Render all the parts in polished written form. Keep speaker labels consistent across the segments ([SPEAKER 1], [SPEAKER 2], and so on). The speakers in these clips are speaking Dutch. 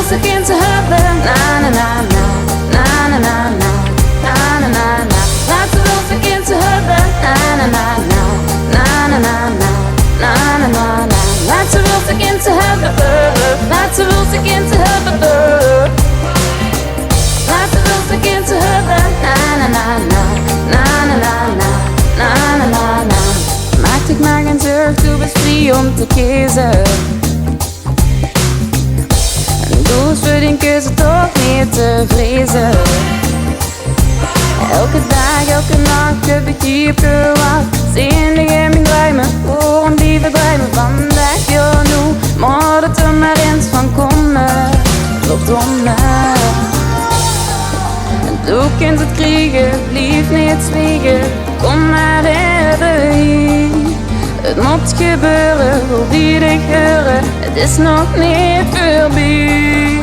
[SPEAKER 1] wil ze kind te hebben. Na na na na, na na na na, na na na na. Laat ze wil ze kind te hebben. Na na na na, na na na na, na na na na. Laat ze wil ze kind te hebben. Laat ze wil ze kind te hebben. Laat ze wil ze kind te hebben. Na na na na, na na na na, na na na na. Maak ik maar geen zorg, du bist vrij om te kiezen. Doe het voor die keuze toch niet te vrezen. Elke dag, elke nacht heb ik hier verwacht. Zie in mijn dromen, gewoon die verdrijven. Vandaag, ja nu, maar dat er maar eens van komen. Verdomme. Du kunt het kriegen, blijf niet zwiegen. Kom maar even hier. Het moet gebeuren, wil die dich horen. Het is nog niet voorbij.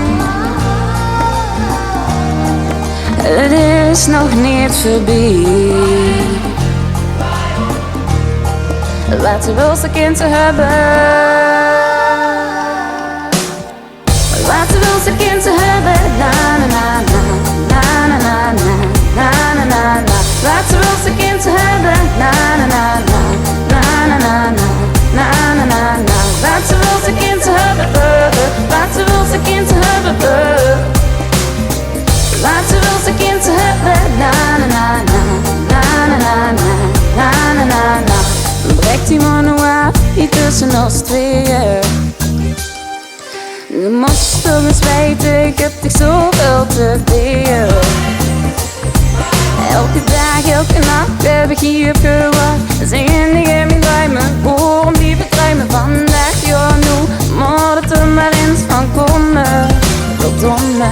[SPEAKER 1] Het is nog niet voorbij. Laat ze wil ze kind te hebben. Laat ze wil ze kind te hebben. Na na na na, na na na na, na na na na. Laat ze wil ze kind te hebben. Na na na na, na na na na, na na na na. Laat ze wil ze kind te hebben. Laat ze wil ze kind te hebben. Laat ze wil ze kind te hebben. Na na na na, na na na na, na na na na. Breekt die man nu af, die tussen ons tweeën. Je moet toch eens weten, ik heb dich zoveel te delen. Elke dag, elke nacht heb ik hier gewacht. Zingen die in mijn dromen, horen die bedrijven. Vandaag, ja nu, maar dat er maar eens van komen. Verdomme.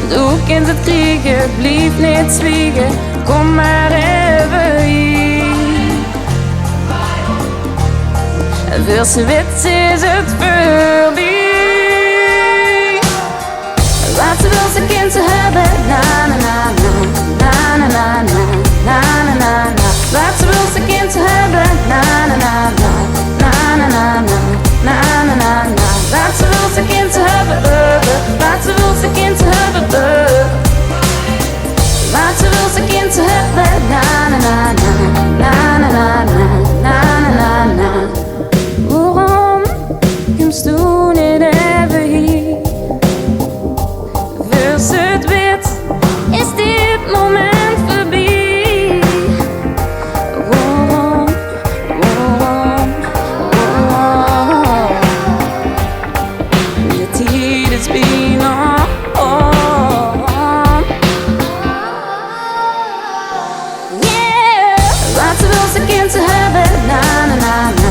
[SPEAKER 1] Du kunt het kriegen, blijf niet zwiegen. Kom maar even hier. Voor ze wit is het voorbij. Laat ze wil ze kind te hebben. Na na na na, na na na na, na na na na. Laat ze wil ze kind te hebben. Na na na na, na na na na, na na na na. Laat ze wil ze kind te hebben. Laat ze wil ze kind te hebben. Laat ze wil ze kind te hebben. Na na na na, na na na na, na na na na. Waarom komst du niet even hier? Voor ze het weet, is dit moment voorbij. Waarom, waarom, waarom? Je tijd is bijna om. Yeah! Laat ze wil ze kind te hebben. Na na na na,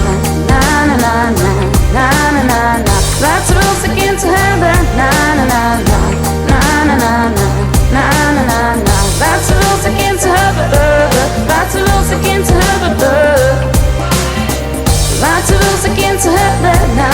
[SPEAKER 1] na na na na, na na na na. Laat ze wil ze kind te hebben. Na na na na, na na na na, na na na na. Laat ze wil ze kind te hebben. Laat ze wil ze kind te hebben. Laat ze wil ze kind te hebben. Na